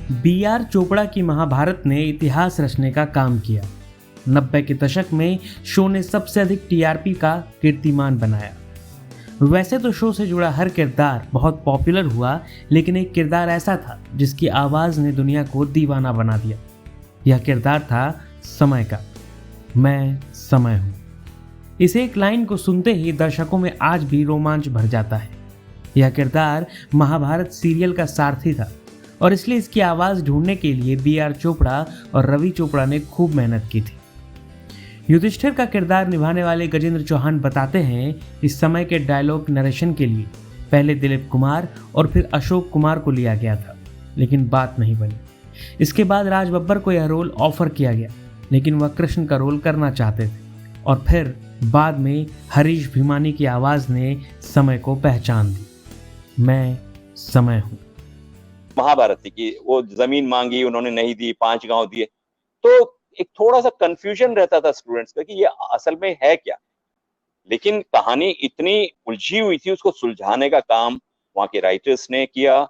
B are Chopra की महाभारत ने इतिहास रचने का काम किया। 90 के दशक में शो ने सबसे अधिक टीआरपी का कीर्तिमान बनाया। वैसे तो शो से जुड़ा हर किरदार बहुत पॉपुलर हुआ, लेकिन एक किरदार ऐसा था जिसकी आवाज़ ने दुनिया को दीवाना बना दिया। यह किरदार था समय का। मैं समय हूँ। इस एक लाइन को सुनते ही दर्शकों में आज भी रोमांच भर जाता है। यह किरदार महाभारत सीरियल का सारथी था और इसलिए इसकी आवाज़ ढूंढने के लिए बी आर चोपड़ा और रवि चोपड़ा ने खूब मेहनत की थी। युधिष्ठिर का किरदार निभाने वाले गजेंद्र चौहान बताते हैं, इस समय के डायलॉग नरेशन के लिए पहले दिलीप कुमार और फिर अशोक कुमार को लिया गया था, लेकिन बात नहीं बनी। इसके बाद राज बब्बर को यह रोल ऑफर किया गया, लेकिन वह कृष्ण का रोल करना चाहते थे और फिर बाद में हरीश भीमानी की आवाज़ ने समय को पहचान दी। मैं समय हूँ। महाभारत की वो जमीन मांगी, उन्होंने नहीं दी, 5 गांव दिए, तो एक थोड़ा सा कंफ्यूजन रहता था स्टूडेंट्स का कि ये असल में है क्या। लेकिन कहानी इतनी उलझी हुई थी, उसको सुलझाने का काम वहां के राइटर्स ने किया,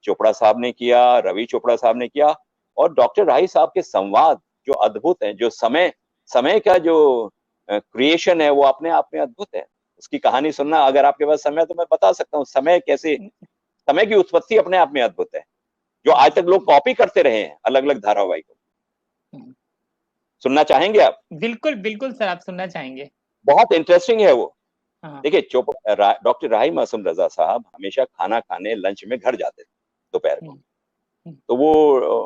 चोपड़ा साहब ने किया, रवि चोपड़ा साहब ने किया, और डॉक्टर राही साहब के संवाद जो अद्भुत है, जो समय का जो क्रिएशन है वो अपने आप में अद्भुत है। उसकी कहानी सुनना, अगर आपके पास समय है तो मैं बता सकता हूँ समय की उत्पत्ति अपने आप में अद्भुत है, जो आज तक लोग कॉपी करते रहे हैं अलग अलग धारावाहिकों। सुनना चाहेंगे आप? बिल्कुल बिल्कुल सर, आप सुनना चाहेंगे। बहुत इंटरेस्टिंग है वो। देखिए, डॉक्टर राही मासूम रजा साहब हमेशा खाना खाने लंच में घर जाते थे दोपहर को, तो वो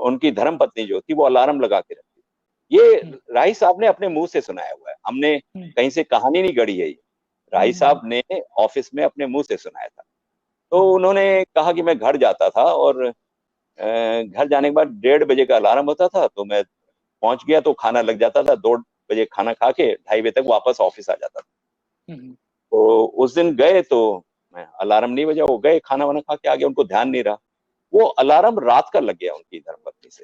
उनकी धर्म पत्नी जो थी वो अलार्म लगा के रखती। ये राही साहब ने अपने मुंह से सुनाया हुआ है, हमने कहीं से कहानी नहीं गढ़ी है। ये राही साहब ने ऑफिस में अपने मुंह से सुनाया था। तो उन्होंने कहा कि मैं घर जाता था और घर जाने के बाद 1:30 बजे का अलार्म होता था, तो मैं पहुंच गया तो खाना लग जाता था। 2 बजे खाना खा के 2:30 बजे तक वापस ऑफिस आ जाता था। तो उस दिन गए तो मैं अलार्म नहीं बजा, वो गए खाना वाना खा के आ गए, उनको ध्यान नहीं रहा। वो अलार्म रात का लग गया उनकी धर्मपत्नी से,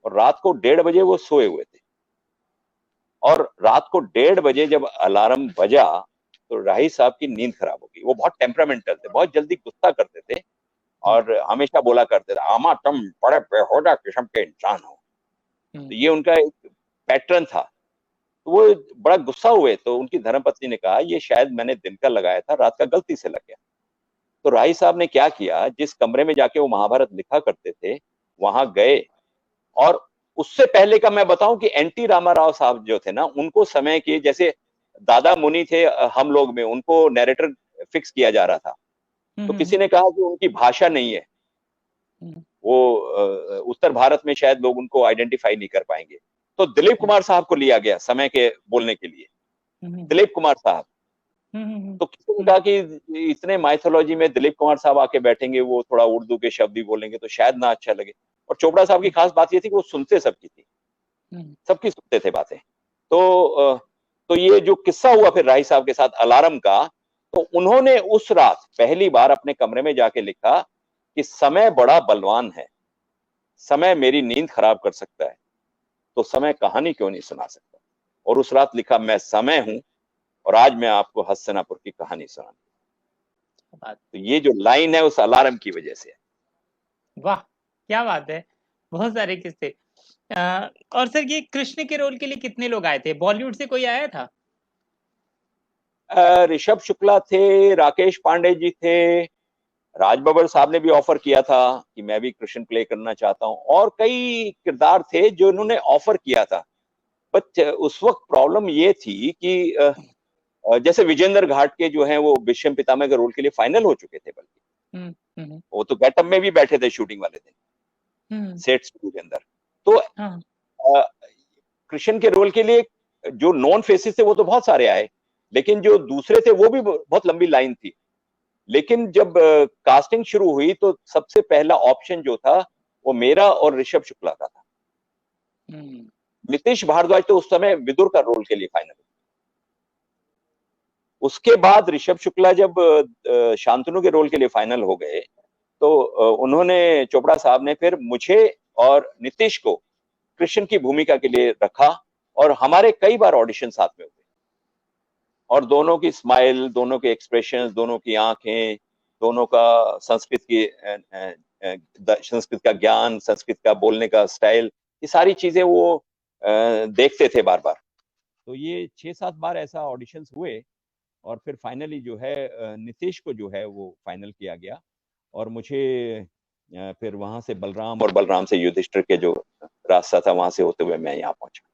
और रात को 1:30 बजे वो सोए हुए थे। और रात को 1:30 बजे जब अलार्म बजा तो राही साहब की नींद खराब हो गई। वो बहुत टेम्परामेंटल थे, बहुत जल्दी गुस्सा करते थे और हमेशा बोला करते थे, आमा तुम बड़े बेहुदा किस्म के इंसान हो। तो ये उनका एक पैटर्न था। तो वो बड़ा गुस्सा हुए, तो उनकी धर्मपत्नी ने कहा ये शायद मैंने दिन का लगाया था, रात का गलती से लग गया। तो राही साहब ने क्या किया, जिस कमरे में जाके वो महाभारत लिखा करते थे वहां गए, और उससे पहले का मैं बताऊं कि एनटी रामाराव साहब जो थे ना, उनको समय के जैसे दादा मुनि थे हम लोग में, उनको नैरेटर फिक्स किया जा रहा था। तो किसी ने कहा कि उनकी भाषा नहीं है, वो उत्तर भारत में शायद लोग उनको आइडेंटिफाई नहीं कर पाएंगे। तो दिलीप कुमार साहब को लिया गया समय के बोलने के लिए, दिलीप कुमार साहब। तो किसी ने कहा कि इतने माइथोलॉजी में दिलीप कुमार साहब आके बैठेंगे, वो थोड़ा उर्दू के शब्द भी बोलेंगे तो शायद ना अच्छा लगे। और चोपड़ा साहब की खास बात ये थी कि वो सुनते सबकी थी, सबकी सुनते थे बातें। तो ये जो किस्सा हुआ फिर राही साहब के साथ अलार्म का, तो उन्होंने उस रात पहली बार अपने कमरे में जाके लिखा कि समय बड़ा बलवान है, समय मेरी नींद खराब कर सकता है, तो समय कहानी क्यों नहीं सुना सकता। और उस रात लिखा, मैं समय हूं और आज मैं आपको हस्तिनापुर की कहानी सुनाऊंगा। तो ये जो लाइन है उस अलार्म की वजह से। वाह, क्या बात है, बहुत सारे किस्से। और सर ये कृष्ण के रोल के लिए कितने लोग आए थे? बॉलीवुड से कोई आया था? ऋषभ शुक्ला थे, राकेश पांडे जी थे, राज बब्बर साहब ने भी ऑफर किया था कि मैं भी कृष्ण प्ले करना चाहता हूं, और कई किरदार थे जो इन्होंने ऑफर किया था। बट उस वक्त प्रॉब्लम ये थी कि जैसे विजेंद्र घाट के जो हैं वो भीष्म पितामह के रोल के लिए फाइनल हो चुके थे, बल्कि वो तो गेटअप में भी बैठे थे शूटिंग वाले दिन सेट स्टूडियो के अंदर। तो कृष्ण के रोल के लिए जो नॉन फेसेस थे वो तो बहुत सारे आए, लेकिन जो दूसरे थे वो भी बहुत लंबी लाइन थी। लेकिन जब कास्टिंग शुरू हुई तो सबसे पहला ऑप्शन जो था वो मेरा और ऋषभ शुक्ला का था। नीतीश भारद्वाज तो उस समय विदुर का रोल के लिए फाइनल। उसके बाद ऋषभ शुक्ला जब शांतनु के रोल के लिए फाइनल हो गए, तो उन्होंने, चोपड़ा साहब ने फिर मुझे और नीतीश को कृष्ण की भूमिका के लिए रखा, और हमारे कई बार ऑडिशन साथ में हुए, और दोनों की स्माइल, दोनों के एक्सप्रेशंस, दोनों की आंखें, दोनों का संस्कृत की संस्कृत का ज्ञान, संस्कृत का बोलने का स्टाइल, ये सारी चीजें वो देखते थे बार बार। तो ये 6-7 बार ऐसा ऑडिशंस हुए और फिर फाइनली जो है नीतीश को जो है वो फाइनल किया गया और मुझे फिर वहां से बलराम और बलराम से युधिष्ठिर के जो रास्ता था वहां से होते हुए मैं यहाँ पहुंचा।